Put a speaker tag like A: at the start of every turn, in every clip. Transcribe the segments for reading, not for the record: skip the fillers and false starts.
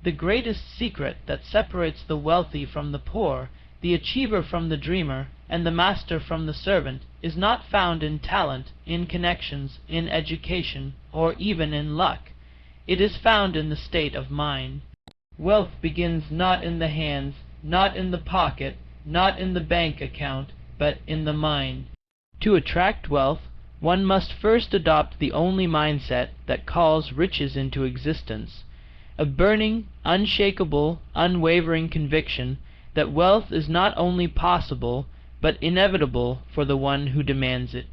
A: The greatest secret that separates the wealthy from the poor, the achiever from the dreamer, and the master from the servant, is not found in talent, in connections, in education, or even in luck. It is found in the state of mind. Wealth begins not in the hands, not in the pocket, not in the bank account, but in the mind. To attract wealth, one must first adopt the only mindset that calls riches into existence, a burning, unshakable, unwavering conviction that wealth is not only possible, but inevitable for the one who demands it.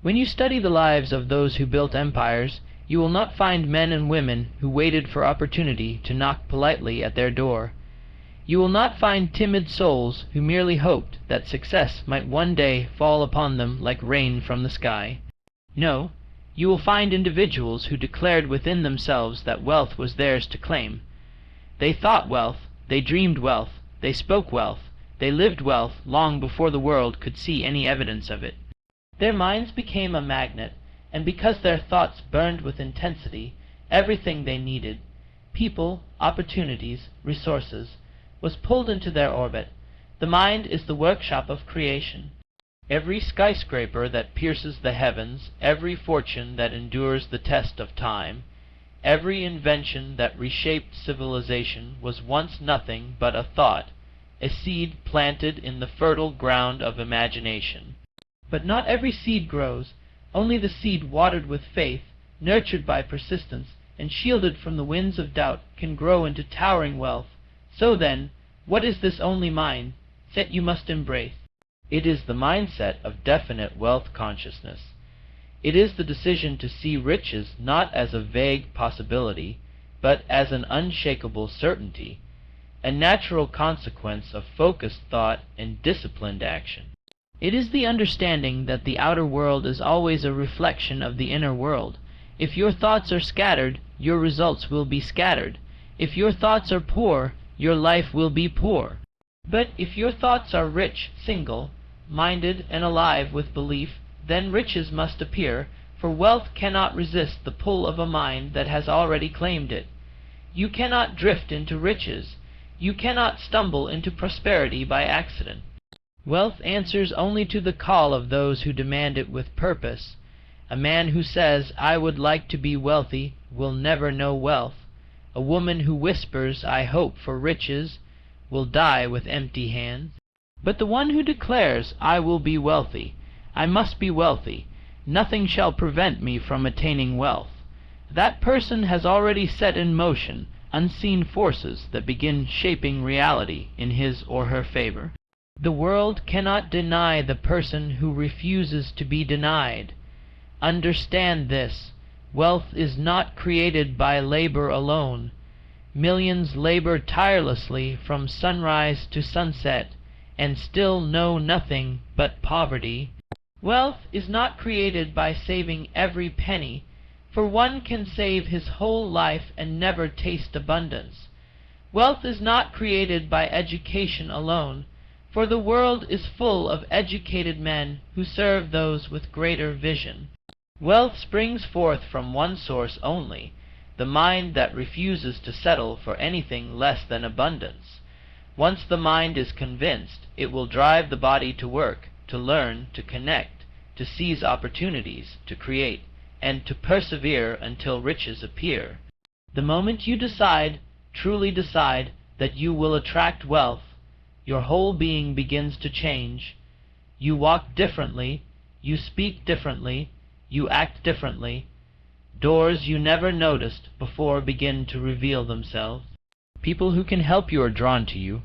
A: When you study the lives of those who built empires, you will not find men and women who waited for opportunity to knock politely at their door. You will not find timid souls who merely hoped that success might one day fall upon them like rain from the sky. No, you will find individuals who declared within themselves that wealth was theirs to claim. They thought wealth, they dreamed wealth, they spoke wealth, they lived wealth long before the world could see any evidence of it. Their minds became a magnet, and because their thoughts burned with intensity, everything they needed, people, opportunities, resources, was pulled into their orbit. The mind is the workshop of creation. Every skyscraper that pierces the heavens, every fortune that endures the test of time, every invention that reshaped civilization was once nothing but a thought, a seed planted in the fertile ground of imagination. But not every seed grows. Only the seed watered with faith, nurtured by persistence, and shielded from the winds of doubt can grow into towering wealth. So then, what is this only mind that you must embrace? It is the mindset of definite wealth consciousness. It is the decision to see riches not as a vague possibility, but as an unshakable certainty, a natural consequence of focused thought and disciplined action. It is the understanding that the outer world is always a reflection of the inner world. If your thoughts are scattered, your results will be scattered. If your thoughts are poor, your life will be poor. But if your thoughts are rich, single-minded, and alive with belief, then riches must appear, for wealth cannot resist the pull of a mind that has already claimed it. You cannot drift into riches. You cannot stumble into prosperity by accident. Wealth answers only to the call of those who demand it with purpose. A man who says, "I would like to be wealthy," will never know wealth. A woman who whispers, "I hope for riches," will die with empty hands. But the one who declares, "I will be wealthy, I must be wealthy, nothing shall prevent me from attaining wealth," that person has already set in motion unseen forces that begin shaping reality in his or her favor. The world cannot deny the person who refuses to be denied. Understand this: wealth is not created by labor alone. Millions labor tirelessly from sunrise to sunset, and still know nothing but poverty. Wealth is not created by saving every penny, for one can save his whole life and never taste abundance. Wealth is not created by education alone, for the world is full of educated men who serve those with greater vision. Wealth springs forth from one source only, the mind that refuses to settle for anything less than abundance. Once the mind is convinced, it will drive the body to work, to learn, to connect, to seize opportunities, to create, and to persevere until riches appear. The moment you decide, truly decide, that you will attract wealth, your whole being begins to change. You walk differently, you speak differently, you act differently. Doors you never noticed before begin to reveal themselves. People who can help you are drawn to you.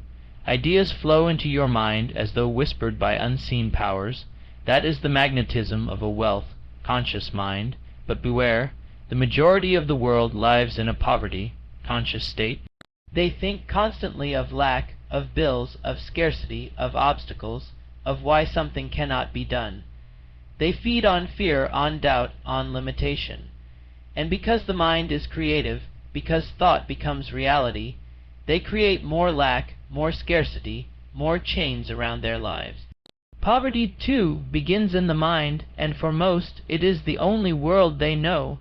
A: Ideas flow into your mind as though whispered by unseen powers. That is the magnetism of a wealth-conscious mind. But beware, the majority of the world lives in a poverty-conscious state. They think constantly of lack, of bills, of scarcity, of obstacles, of why something cannot be done. They feed on fear, on doubt, on limitation. And because the mind is creative, because thought becomes reality, they create more lack, more scarcity, more chains around their lives. Poverty, too, begins in the mind, and for most it is the only world they know.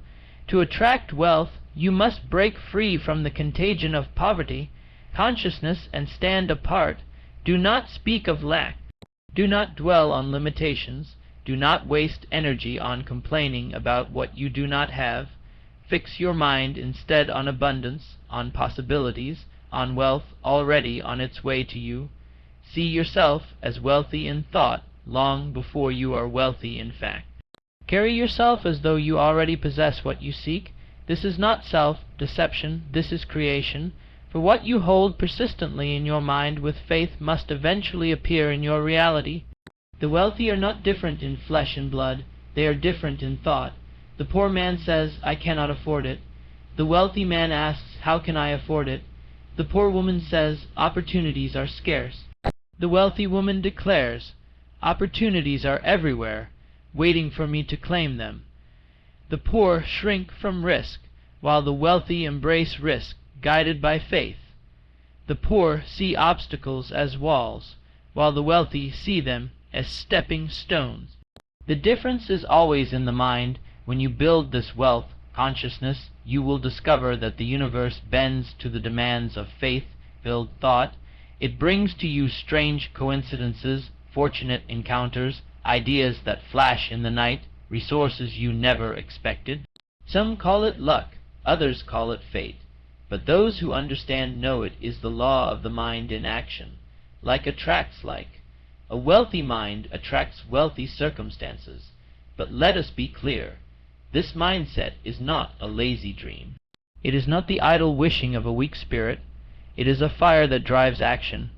A: To attract wealth, You must break free from the contagion of poverty, consciousness, and stand apart. Do not speak of lack. Do not dwell on limitations. Do not waste energy on complaining about what you do not have. Fix your mind instead on abundance, on possibilities, on wealth already on its way to you. See yourself as wealthy in thought long before you are wealthy in fact. Carry yourself as though you already possess what you seek. This is not self-deception, this is creation, for what you hold persistently in your mind with faith must eventually appear in your reality. The wealthy are not different in flesh and blood, they are different in thought. The poor man says, "I cannot afford it." The wealthy man asks, "How can I afford it?" The poor woman says, "Opportunities are scarce." The wealthy woman declares, "Opportunities are everywhere, waiting for me to claim them." The poor shrink from risk, while the wealthy embrace risk, guided by faith. The poor see obstacles as walls, while the wealthy see them as stepping stones. The difference is always in the mind. When you build this wealth consciousness, you will discover that the universe bends to the demands of faith-filled thought. It brings to you strange coincidences, fortunate encounters, ideas that flash in the night, resources you never expected. Some call it luck, others call it fate, but those who understand know it is the law of the mind in action. Like attracts like. A wealthy mind attracts wealthy circumstances. But let us be clear. This mindset is not a lazy dream. It is not the idle wishing of a weak spirit. It is a fire that drives action.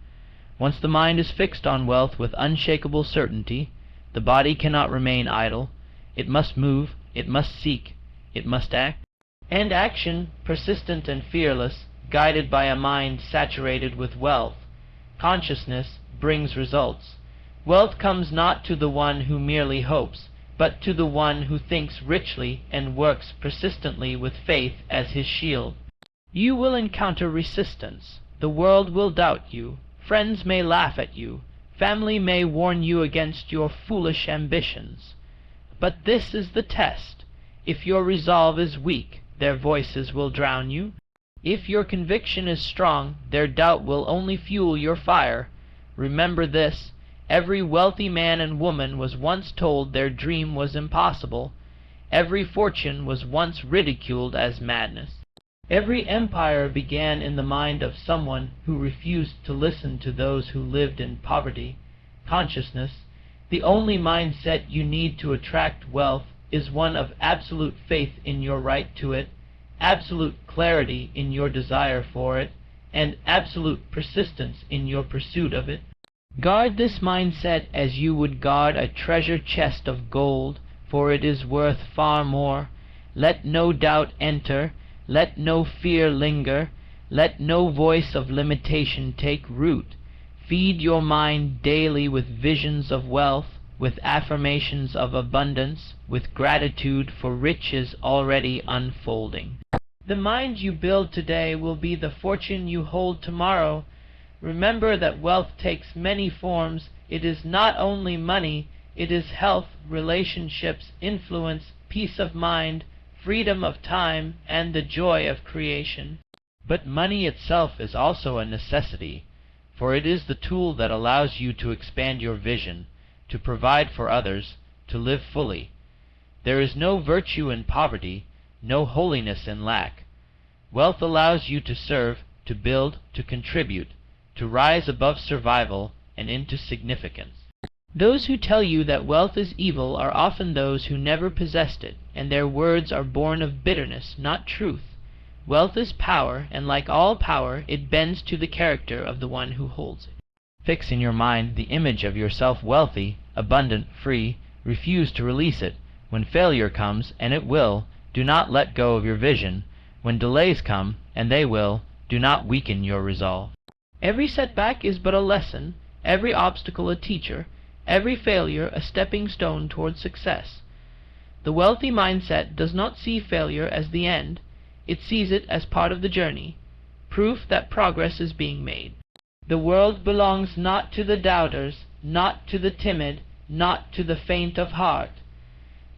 A: Once the mind is fixed on wealth with unshakable certainty, the body cannot remain idle. It must move, it must seek, it must act. And action, persistent and fearless, guided by a mind saturated with wealth, consciousness, brings results. Wealth comes not to the one who merely hopes, but to the one who thinks richly and works persistently with faith as his shield. You will encounter resistance. The world will doubt you. Friends may laugh at you. Family may warn you against your foolish ambitions. But this is the test. If your resolve is weak, their voices will drown you. If your conviction is strong, their doubt will only fuel your fire. Remember this. Every wealthy man and woman was once told their dream was impossible. Every fortune was once ridiculed as madness. Every empire began in the mind of someone who refused to listen to those who lived in poverty. Consciousness, the only mindset you need to attract wealth, is one of absolute faith in your right to it, absolute clarity in your desire for it, and absolute persistence in your pursuit of it. Guard this mindset as you would guard a treasure chest of gold, for it is worth far more. Let no doubt enter, let no fear linger, let no voice of limitation take root. Feed your mind daily with visions of wealth, with affirmations of abundance, with gratitude for riches already unfolding. The mind you build today will be the fortune you hold tomorrow. Remember that wealth takes many forms. It is not only money, it is health, relationships, influence, peace of mind, freedom of time, and the joy of creation. But money itself is also a necessity, for it is the tool that allows you to expand your vision, to provide for others, to live fully. There is no virtue in poverty, no holiness in lack. Wealth allows you to serve, to build, to contribute, to rise above survival and into significance. Those who tell you that wealth is evil are often those who never possessed it, and their words are born of bitterness, not truth. Wealth is power, and like all power, it bends to the character of the one who holds it. Fix in your mind the image of yourself wealthy, abundant, free. Refuse to release it. When failure comes, and it will, do not let go of your vision. When delays come, and they will, do not weaken your resolve. Every setback is but a lesson, every obstacle a teacher, every failure a stepping stone toward success. The wealthy mindset does not see failure as the end, it sees it as part of the journey, proof that progress is being made. The world belongs not to the doubters, not to the timid, not to the faint of heart.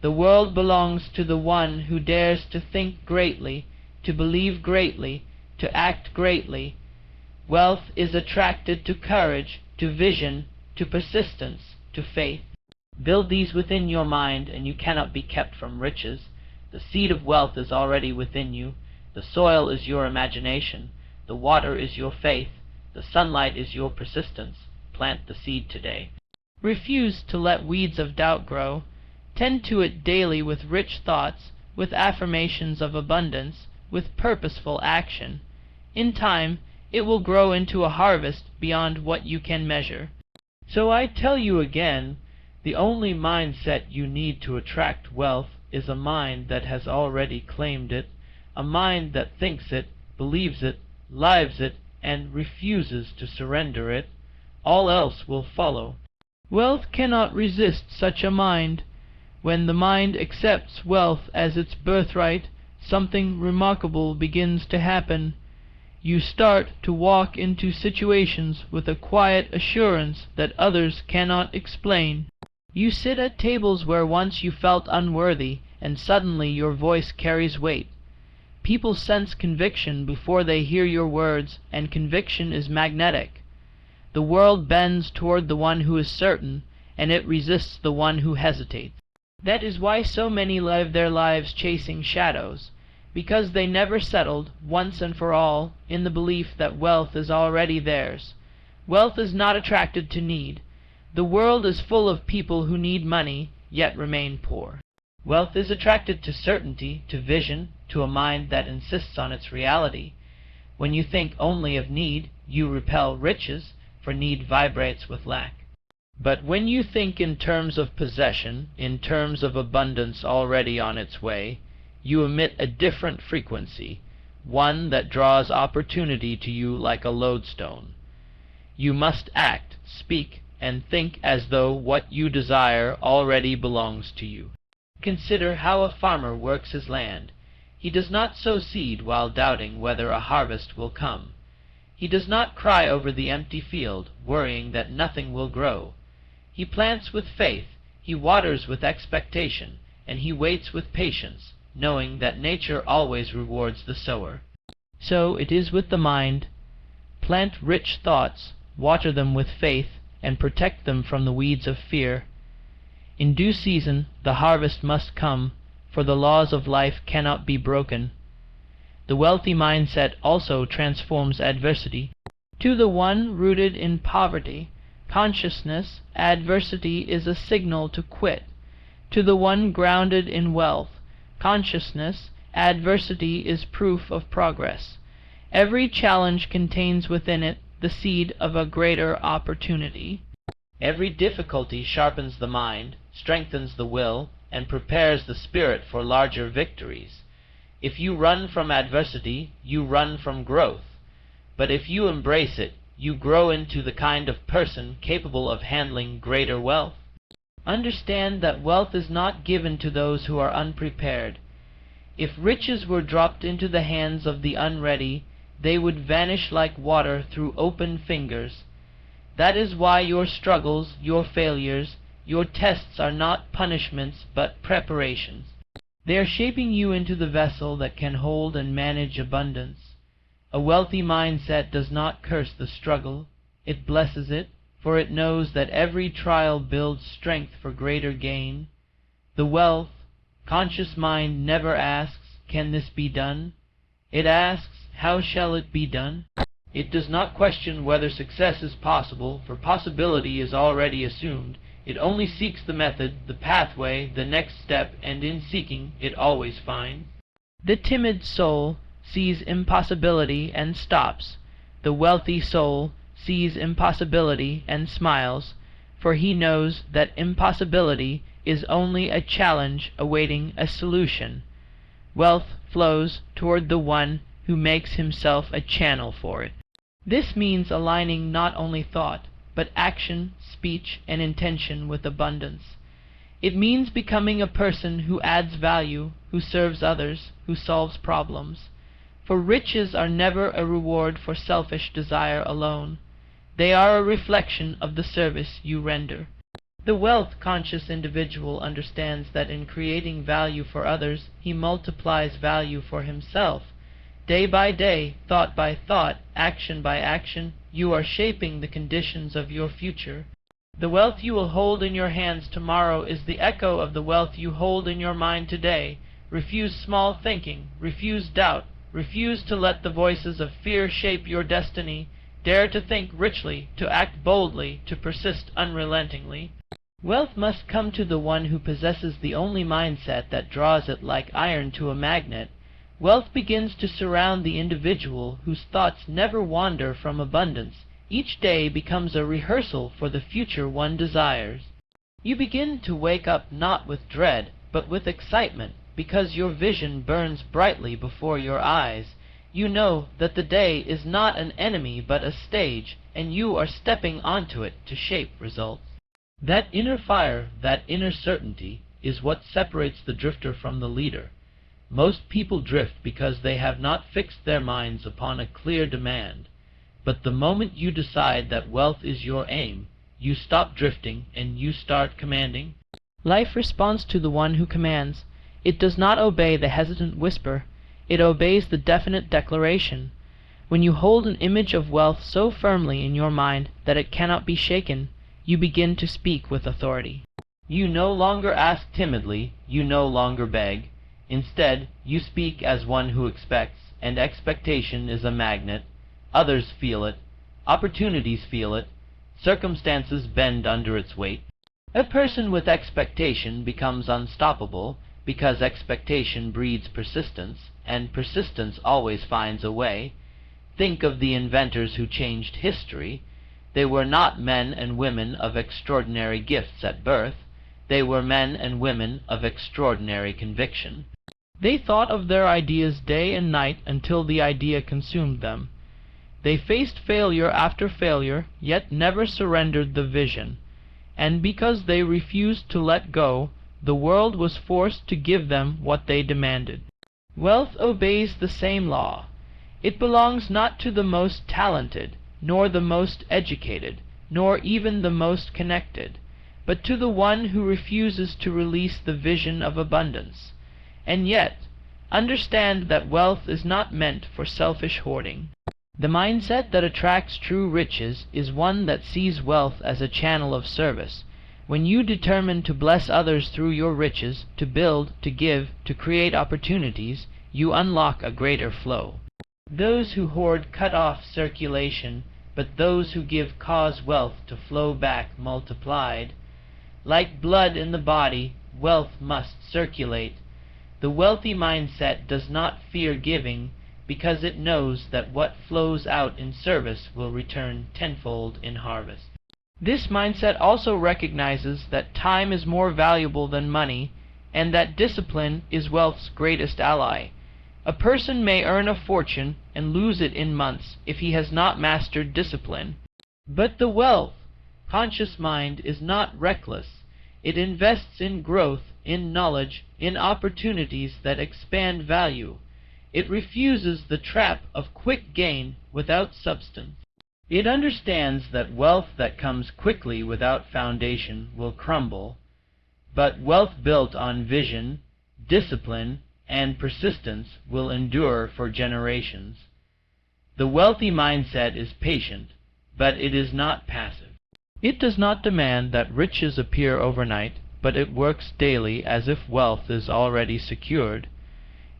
A: The world belongs to the one who dares to think greatly, to believe greatly, to act greatly. Wealth is attracted to courage, to vision, to persistence, to faith. Build these within your mind, and you cannot be kept from riches. The seed of wealth is already within you. The soil is your imagination. The water is your faith. The sunlight is your persistence. Plant the seed today. Refuse to let weeds of doubt grow. Tend to it daily with rich thoughts, with affirmations of abundance, with purposeful action. In time, it will grow into a harvest beyond what you can measure. So I tell you again, the only mindset you need to attract wealth is a mind that has already claimed it, a mind that thinks it, believes it, lives it, and refuses to surrender it. All else will follow. Wealth cannot resist such a mind. When the mind accepts wealth as its birthright, something remarkable begins to happen. You start to walk into situations with a quiet assurance that others cannot explain. You sit at tables where once you felt unworthy, and suddenly your voice carries weight. People sense conviction before they hear your words, and conviction is magnetic. The world bends toward the one who is certain, and it resists the one who hesitates. That is why so many live their lives chasing shadows, because they never settled, once and for all, in the belief that wealth is already theirs. Wealth is not attracted to need. The world is full of people who need money, yet remain poor. Wealth is attracted to certainty, to vision, to a mind that insists on its reality. When you think only of need, you repel riches, for need vibrates with lack. But when you think in terms of possession, in terms of abundance already on its way, you emit a different frequency, one that draws opportunity to you like a lodestone. You must act, speak, and think as though what you desire already belongs to you. Consider how a farmer works his land. He does not sow seed while doubting whether a harvest will come. He does not cry over the empty field, worrying that nothing will grow. He plants with faith, he waters with expectation, and he waits with patience, knowing that nature always rewards the sower. So it is with the mind. Plant rich thoughts, water them with faith, and protect them from the weeds of fear. In due season the harvest must come, for the laws of life cannot be broken. The wealthy mindset also transforms adversity. To the one rooted in poverty, consciousness, adversity is a signal to quit. To the one grounded in wealth, consciousness, adversity is proof of progress. Every challenge contains within it the seed of a greater opportunity. Every difficulty sharpens the mind, strengthens the will, and prepares the spirit for larger victories. If you run from adversity, you run from growth. But if you embrace it, you grow into the kind of person capable of handling greater wealth. Understand that wealth is not given to those who are unprepared. If riches were dropped into the hands of the unready, they would vanish like water through open fingers. That is why your struggles, your failures, your tests are not punishments but preparations. They are shaping you into the vessel that can hold and manage abundance. A wealthy mindset does not curse the struggle. It blesses it, for it knows that every trial builds strength for greater gain. The wealth, conscious mind never asks, "Can this be done?" It asks, "How shall it be done?" It does not question whether success is possible, for possibility is already assumed. It only seeks the method, the pathway, the next step, and in seeking it always finds. The timid soul sees impossibility and stops. The wealthy soul sees impossibility and smiles, for he knows that impossibility is only a challenge awaiting a solution. Wealth flows toward the one who makes himself a channel for it. This means aligning not only thought, but action, speech, and intention with abundance. It means becoming a person who adds value, who serves others, who solves problems. For riches are never a reward for selfish desire alone. They are a reflection of the service you render. The wealth-conscious individual understands that in creating value for others, he multiplies value for himself. Day by day, thought by thought, action by action, you are shaping the conditions of your future. The wealth you will hold in your hands tomorrow is the echo of the wealth you hold in your mind today. Refuse small thinking, refuse doubt, refuse to let the voices of fear shape your destiny. Dare to think richly, to act boldly, to persist unrelentingly. Wealth must come to the one who possesses the only mindset that draws it like iron to a magnet. Wealth begins to surround the individual whose thoughts never wander from abundance. Each day becomes a rehearsal for the future one desires. You begin to wake up not with dread, but with excitement, because your vision burns brightly before your eyes. You know that the day is not an enemy but a stage, and you are stepping onto it to shape results. That inner fire, that inner certainty, is what separates the drifter from the leader. Most people drift because they have not fixed their minds upon a clear demand. But the moment you decide that wealth is your aim, you stop drifting and you start commanding. Life responds to the one who commands. It does not obey the hesitant whisper. It obeys the definite declaration. When you hold an image of wealth so firmly in your mind that it cannot be shaken, you begin to speak with authority. You no longer ask timidly, you no longer beg. Instead, you speak as one who expects, and expectation is a magnet. Others feel it. Opportunities feel it. Circumstances bend under its weight. A person with expectation becomes unstoppable, because expectation breeds persistence, and persistence always finds a way. Think of the inventors who changed history. They were not men and women of extraordinary gifts at birth. They were men and women of extraordinary conviction. They thought of their ideas day and night until the idea consumed them. They faced failure after failure, yet never surrendered the vision. And because they refused to let go, the world was forced to give them what they demanded. Wealth obeys the same law. It belongs not to the most talented, nor the most educated, nor even the most connected, but to the one who refuses to release the vision of abundance. And yet, understand that wealth is not meant for selfish hoarding. The mindset that attracts true riches is one that sees wealth as a channel of service. When you determine to bless others through your riches, to build, to give, to create opportunities, you unlock a greater flow. Those who hoard cut off circulation, but those who give cause wealth to flow back multiplied. Like blood in the body, wealth must circulate. The wealthy mindset does not fear giving, because it knows that what flows out in service will return tenfold in harvest. This mindset also recognizes that time is more valuable than money, and that discipline is wealth's greatest ally. A person may earn a fortune and lose it in months if he has not mastered discipline. But the wealth-conscious mind is not reckless. It invests in growth, in knowledge, in opportunities that expand value. It refuses the trap of quick gain without substance. It understands that wealth that comes quickly without foundation will crumble, but wealth built on vision, discipline, and persistence will endure for generations. The wealthy mindset is patient, but it is not passive. It does not demand that riches appear overnight, but it works daily as if wealth is already secured.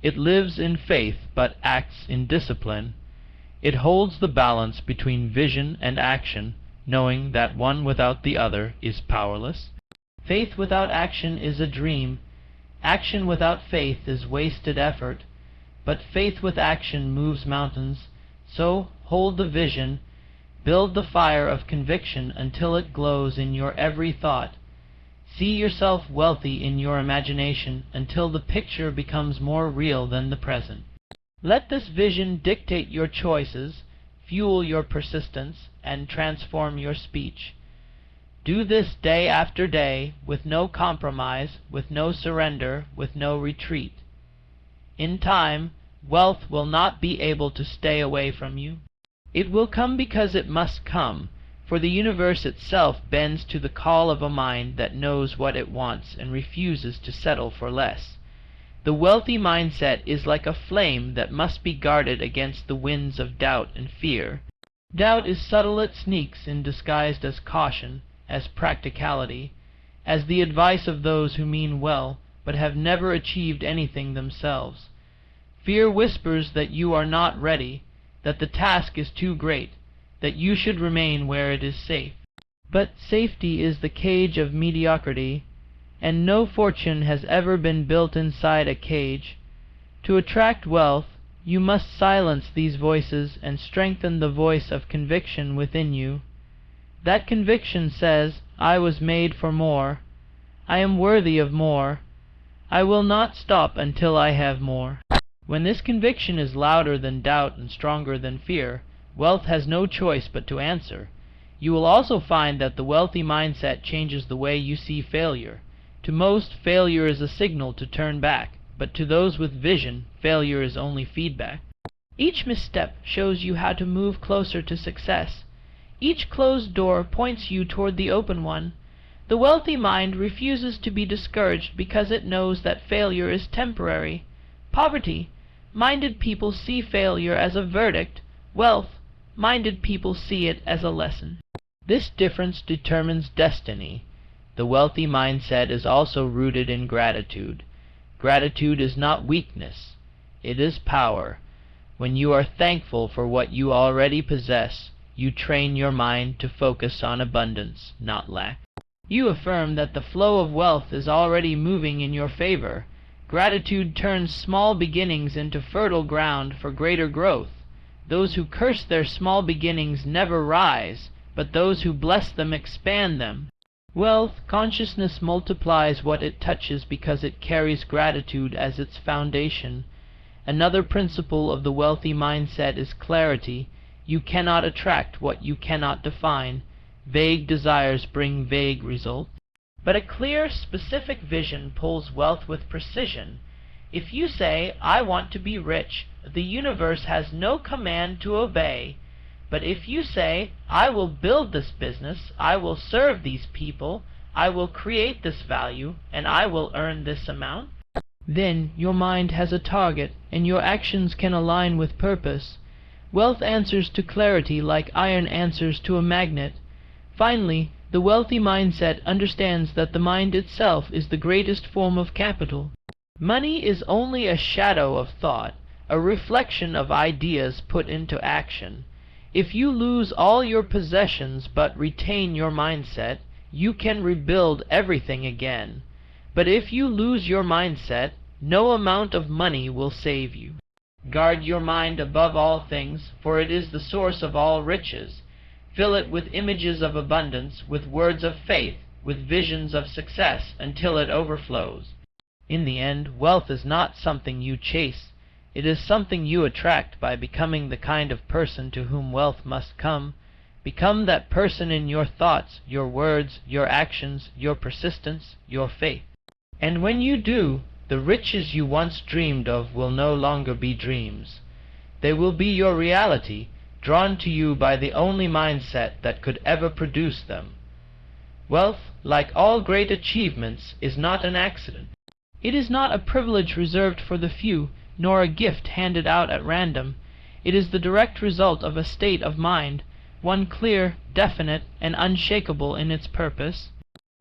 A: It lives in faith, but acts in discipline. It holds the balance between vision and action, knowing that one without the other is powerless. Faith without action is a dream. Action without faith is wasted effort. But faith with action moves mountains. So hold the vision. Build the fire of conviction until it glows in your every thought. See yourself wealthy in your imagination until the picture becomes more real than the present. Let this vision dictate your choices, fuel your persistence, and transform your speech. Do this day after day, with no compromise, with no surrender, with no retreat. In time, wealth will not be able to stay away from you. It will come because it must come, for the universe itself bends to the call of a mind that knows what it wants and refuses to settle for less. The wealthy mindset is like a flame that must be guarded against the winds of doubt and fear. Doubt is subtle, it sneaks in disguised as caution, as practicality, as the advice of those who mean well, but have never achieved anything themselves. Fear whispers that you are not ready, that the task is too great, that you should remain where it is safe. But safety is the cage of mediocrity, and no fortune has ever been built inside a cage. To attract wealth, you must silence these voices and strengthen the voice of conviction within you. That conviction says, I was made for more. I am worthy of more. I will not stop until I have more. When this conviction is louder than doubt and stronger than fear, wealth has no choice but to answer. You will also find that the wealthy mindset changes the way you see failure. To most, failure is a signal to turn back, but to those with vision, failure is only feedback. Each misstep shows you how to move closer to success. Each closed door points you toward the open one. The wealthy mind refuses to be discouraged because it knows that failure is temporary. Poverty-minded people see failure as a verdict. Wealth-minded people see it as a lesson. This difference determines destiny. The wealthy mindset is also rooted in gratitude. Gratitude is not weakness, it is power. When you are thankful for what you already possess, you train your mind to focus on abundance, not lack. You affirm that the flow of wealth is already moving in your favor. Gratitude turns small beginnings into fertile ground for greater growth. Those who curse their small beginnings never rise, but those who bless them expand them. Wealth consciousness multiplies what it touches because it carries gratitude as its foundation. Another principle of the wealthy mindset is clarity. You cannot attract what you cannot define. Vague desires bring vague results. But a clear, specific vision pulls wealth with precision. If you say, I want to be rich, the universe has no command to obey. But if you say, I will build this business, I will serve these people, I will create this value, and I will earn this amount, then your mind has a target, and your actions can align with purpose. Wealth answers to clarity like iron answers to a magnet. Finally, the wealthy mindset understands that the mind itself is the greatest form of capital. Money is only a shadow of thought, a reflection of ideas put into action. If you lose all your possessions but retain your mindset, you can rebuild everything again. But if you lose your mindset, no amount of money will save you. Guard your mind above all things, for it is the source of all riches. Fill it with images of abundance, with words of faith, with visions of success, until it overflows. In the end, wealth is not something you chase. It is something you attract by becoming the kind of person to whom wealth must come. Become that person in your thoughts, your words, your actions, your persistence, your faith. And when you do, the riches you once dreamed of will no longer be dreams. They will be your reality, drawn to you by the only mindset that could ever produce them. Wealth, like all great achievements, is not an accident. It is not a privilege reserved for the few, nor a gift handed out at random. It is the direct result of a state of mind, one clear, definite, and unshakable in its purpose.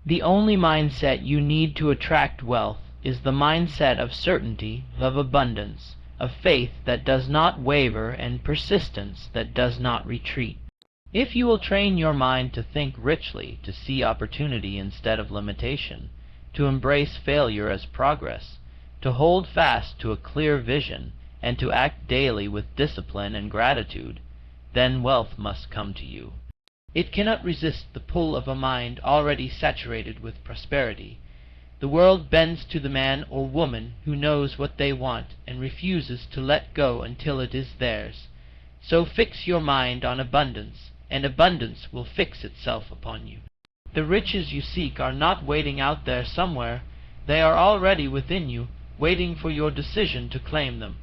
A: The only mindset you need to attract wealth is the mindset of certainty, of abundance, of faith that does not waver, and persistence that does not retreat. If you will train your mind to think richly, to see opportunity instead of limitation, to embrace failure as progress, to hold fast to a clear vision, and to act daily with discipline and gratitude, then wealth must come to you. It cannot resist the pull of a mind already saturated with prosperity. The world bends to the man or woman who knows what they want and refuses to let go until it is theirs. So fix your mind on abundance, and abundance will fix itself upon you. The riches you seek are not waiting out there somewhere. They are already within you, waiting for your decision to claim them.